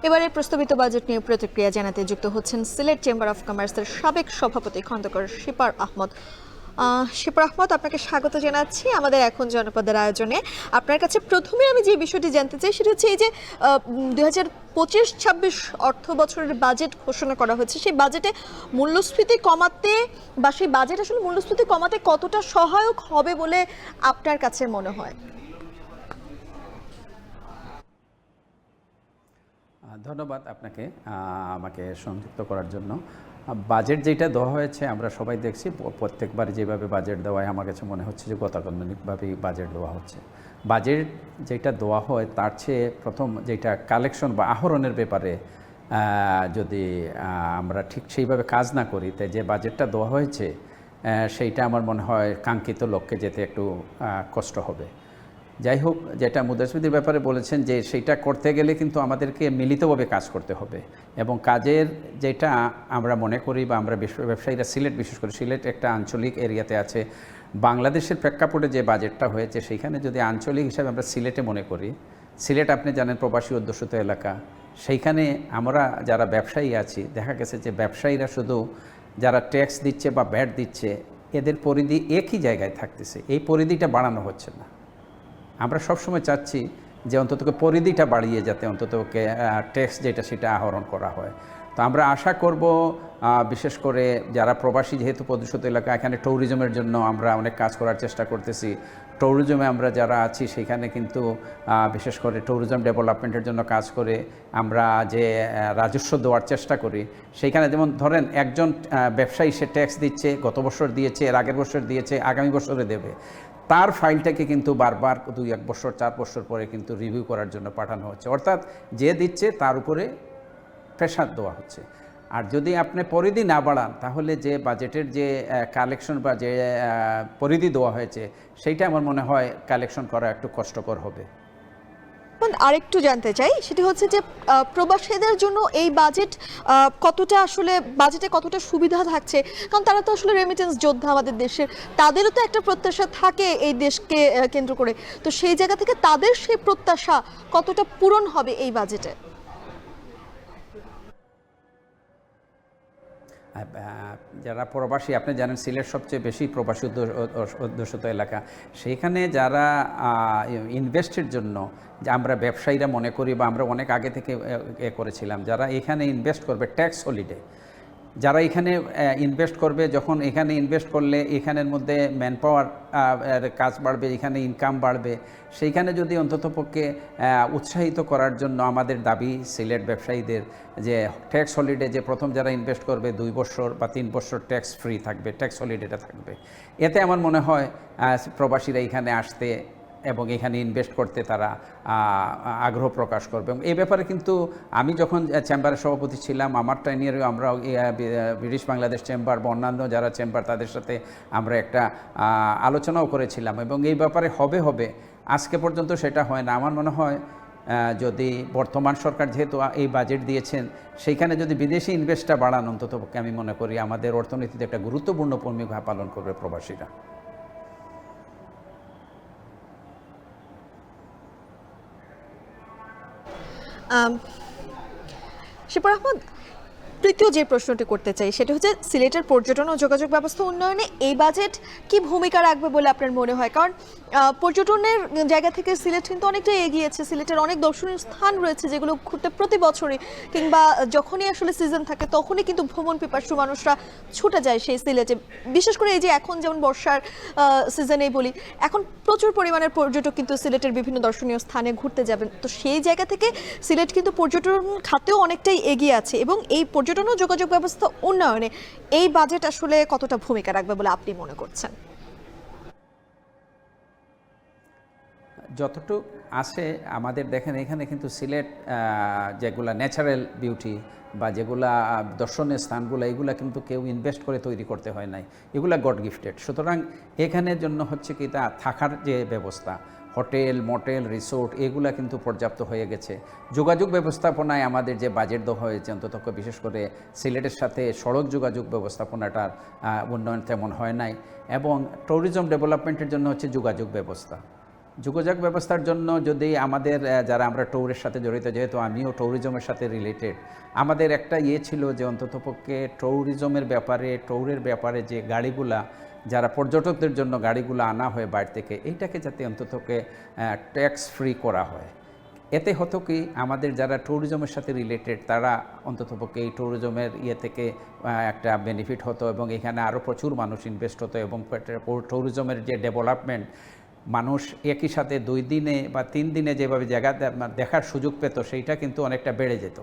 এবারে প্রস্তাবিত বাজেট নিয়ে প্রতিক্রিয়া জানাতে যুক্ত হচ্ছেন সিলেট চেম্বার অফ কমার্সের সাবেক সভাপতি খন্দকার শিপার আহমদ। শিপার আহমদ, আপনাকে স্বাগত জানাচ্ছি আমাদের এখন জনপদের আয়োজনে। আপনার কাছে প্রথমে আমি যে বিষয়টি জানতে চাই সেটা হচ্ছে এই যে 2025-26 অর্থ বছরের বাজেট ঘোষণা করা হয়েছে, সেই বাজেটে মূল্যস্ফীতি কমাতে বা সেই বাজেট আসলে মূল্যস্ফীতি কমাতে কতটা সহায়ক হবে বলে আপনার কাছে মনে হয়? ধন্যবাদ আপনাকে আমাকে সংযুক্ত করার জন্য। বাজেট যেটা দেওয়া হয়েছে আমরা সবাই দেখছি, প্রত্যেকবার যেভাবে বাজেট দেওয়া হয় আমার কাছে মনে হচ্ছে যে গতানুগতিকভাবেই বাজেট দেওয়া হচ্ছে। বাজেট যেটা দেওয়া হয় তার চেয়ে প্রথম যেটা কালেকশন বা আহরণের ব্যাপারে যদি আমরা ঠিক সেইভাবে কাজ না করি, তাই যে বাজেটটা দেওয়া হয়েছে সেইটা আমার মনে হয় কাঙ্ক্ষিত লক্ষ্যে যেতে একটু কষ্ট হবে। যাই হোক, যেটা মুদ্রাস্ফীতির ব্যাপারে বলেছেন যে সেইটা করতে গেলে কিন্তু আমাদেরকে মিলিতভাবে কাজ করতে হবে এবং কাজের যেটা আমরা মনে করি বা আমরা ব্যবসায়ীরা সিলেট, বিশেষ করে সিলেট একটা আঞ্চলিক এরিয়াতে আছে, বাংলাদেশের প্রেক্ষাপটে যে বাজেটটা হয়েছে সেইখানে যদি আঞ্চলিক হিসাবে আমরা সিলেটে মনে করি, সিলেট আপনি জানেন প্রবাসী অধ্যুষিত এলাকা, সেইখানে আমরা যারা ব্যবসায়ী আছি দেখা গেছে যে ব্যবসায়ীরা শুধু যারা ট্যাক্স দিচ্ছে বা ভ্যাট দিচ্ছে এদের পরিধি একই জায়গায় থাকতেছে, এই পরিধিটা বাড়ানো হচ্ছে না। আমরা সবসময় চাচ্ছি যে অন্ততকে পরিধিটা বাড়িয়ে যাতে অন্ততকে ট্যাক্স যেটা সেটা আহরণ করা হয়। তো আমরা আশা করব বিশেষ করে যারা প্রবাসী, যেহেতু প্রদূষিত এলাকা, এখানে ট্যুরিজমের জন্য আমরা অনেক কাজ করার চেষ্টা করতেছি। ট্যুরিজমে আমরা যারা আছি সেখানে কিন্তু বিশেষ করে ট্যুরিজম ডেভেলপমেন্টের জন্য কাজ করে আমরা যে রাজস্ব দেওয়ার চেষ্টা করি, সেইখানে যেমন ধরেন একজন ব্যবসায়ী সে ট্যাক্স দিচ্ছে, গত বছর দিয়েছে, এর আগের বছর দিয়েছে, আগামী বছরে দেবে, তার ফাইলটাকে কিন্তু বারবার 2-1 বছর 4 বছর পরে কিন্তু রিভিউ করার জন্য পাঠানো হচ্ছে, অর্থাৎ যে দিচ্ছে তার উপরে প্রেশার দেওয়া হচ্ছে। আর যদি আপনি পরিধি না বাড়ান তাহলে যে বাজেটের যে কালেকশন বা যে পরিধি দেওয়া হয়েছে সেইটা আমার মনে হয় কালেকশন করা একটু কষ্টকর হবে। আরেকটু জানতে চাই সেটি হচ্ছে যে প্রবাসীদের জন্য এই বাজেট কতটা আসলে বাজেটে কতটা সুবিধা থাকছে, কারণ তারা তো আসলে রেমিটেন্স যোদ্ধা আমাদের দেশের, তাদেরও তো একটা প্রত্যাশা থাকে এই দেশকে কেন্দ্র করে। তো সেই জায়গা থেকে তাদের সেই প্রত্যাশা কতটা পূরণ হবে এই বাজেটে? যারা প্রবাসী, আপনি জানেন সিলেট সবচেয়ে বেশি প্রবাসী অধ্যুষিত এলাকা, সেইখানে যারা ইনভেস্টের জন্য যে আমরা ব্যবসায়ীরা মনে করি বা আমরা অনেক আগে থেকে করেছিলাম, যারা এখানে ইনভেস্ট করবে ট্যাক্স হলিডে, যারা এখানে ইনভেস্ট করবে, যখন এখানে ইনভেস্ট করলে এখানের মধ্যে ম্যান পাওয়ার কাজ বাড়বে, এখানে ইনকাম বাড়বে, সেইখানে যদি অন্ততপক্ষে উৎসাহিত করার জন্য আমাদের দাবি সিলেট ব্যবসায়ীদের যে ট্যাক্স হলিডে, যে প্রথম যারা ইনভেস্ট করবে 2 বছর বা 3 বছর ট্যাক্স ফ্রি থাকবে, ট্যাক্স হলিডেটা থাকবে। এতে আমার মনে হয় প্রবাসীরা এখানে আসতে এবং এখানে ইনভেস্ট করতে তারা আগ্রহ প্রকাশ করবে। এবং এই ব্যাপারে কিন্তু আমি যখন চেম্বারের সভাপতি ছিলাম, আমার টাইনিয়ারে আমরা ব্রিটিশ বাংলাদেশ চেম্বার বা অন্যান্য যারা চেম্বার তাদের সাথে আমরা একটা আলোচনাও করেছিলাম এবং এই ব্যাপারে হবে আজকে পর্যন্ত সেটা হয় না। আমার মনে হয় যদি বর্তমান সরকার যেহেতু এই বাজেট দিয়েছেন, সেইখানে যদি বিদেশি ইনভেস্টটা বাড়ান, অন্ততপক্ষে আমি মনে করি আমাদের অর্থনীতিতে একটা গুরুত্বপূর্ণ ভূমিকা পালন করবে প্রবাসীরা। শিপার আহমদ, তৃতীয় যে প্রশ্নটি করতে চাই সেটা হচ্ছে সিলেটের পর্যটন ও যোগাযোগ ব্যবস্থা উন্নয়নে এই বাজেট কি ভূমিকা রাখবে বলে আপনার মনে হয়? কারণ পর্যটনের জায়গা থেকে সিলেট কিন্তু অনেকটাই এগিয়েছে, সিলেটের অনেক দর্শনীয় স্থান রয়েছে যেগুলো ঘুরতে প্রতি বছরই কিংবা যখনই আসলে সিজন থাকে তখনই কিন্তু ভ্রমণ পিপাসু মানুষরা ছুটে যায় সেই সিলেটে। বিশেষ করে এই যে এখন যেমন বর্ষার সিজনেই বলি, এখন প্রচুর পরিমাণের পর্যটক কিন্তু সিলেটের বিভিন্ন দর্শনীয় স্থানে ঘুরতে যাবেন। তো সেই জায়গা থেকে সিলেট কিন্তু পর্যটন খাতেও অনেকটাই এগিয়ে আছে এবং এই পর্যটন ও যোগাযোগ ব্যবস্থা উন্নয়নে এই বাজেট আসলে কতটা ভূমিকা রাখবে বলে আপনি মনে করছেন? যতটুকু আছে আমাদের দেখেন এখানে কিন্তু সিলেট যেগুলা ন্যাচারাল বিউটি বা যেগুলা দর্শনীয় স্থানগুলো, এগুলা কিন্তু কেউ ইনভেস্ট করে তৈরি করতে হয় নাই, এগুলা গড গিফটেড। সুতরাং এখানের জন্য হচ্ছে কি তা থাকার যে ব্যবস্থা, হোটেল, মোটেল, রিসোর্ট, এগুলা কিন্তু পর্যাপ্ত হয়ে গেছে। যোগাযোগ ব্যবস্থাপনায় আমাদের যে বাজেট দেওয়া হয়েছে, অন্তত বিশেষ করে সিলেটের সাথে সড়ক যোগাযোগ ব্যবস্থাপনাটার উন্নয়ন তেমন হয় নাই। এবং ট্যুরিজম ডেভেলপমেন্টের জন্য হচ্ছে যোগাযোগ ব্যবস্থা, যোগাযোগ ব্যবস্থার জন্য যদি আমাদের যারা আমরা ট্যুরের সাথে জড়িত, যেহেতু আমিও ট্যুরিজমের সাথে রিলেটেড, আমাদের একটা ছিল যে অন্ততপক্ষে ট্যুরের ব্যাপারে যে গাড়িগুলা, যারা পর্যটকদের জন্য গাড়িগুলো আনা হয় বাইরে থেকে, এইটাকে যাতে অন্ততপক্ষে ট্যাক্স ফ্রি করা হয়। এতে হতো কি, আমাদের যারা ট্যুরিজমের সাথে রিলেটেড তারা অন্ততপক্ষে এই ট্যুরিজমের থেকে একটা বেনিফিট হতো, এবং এখানে আরও প্রচুর মানুষ ইনভেস্ট হতো, এবং ট্যুরিজমের যে ডেভেলপমেন্ট, মানুষ একই সাথে 2 দিনে বা 3 দিনে যেভাবে জায়গা দেখার সুযোগ পেত, সেইটা কিন্তু অনেকটা বেড়ে যেত।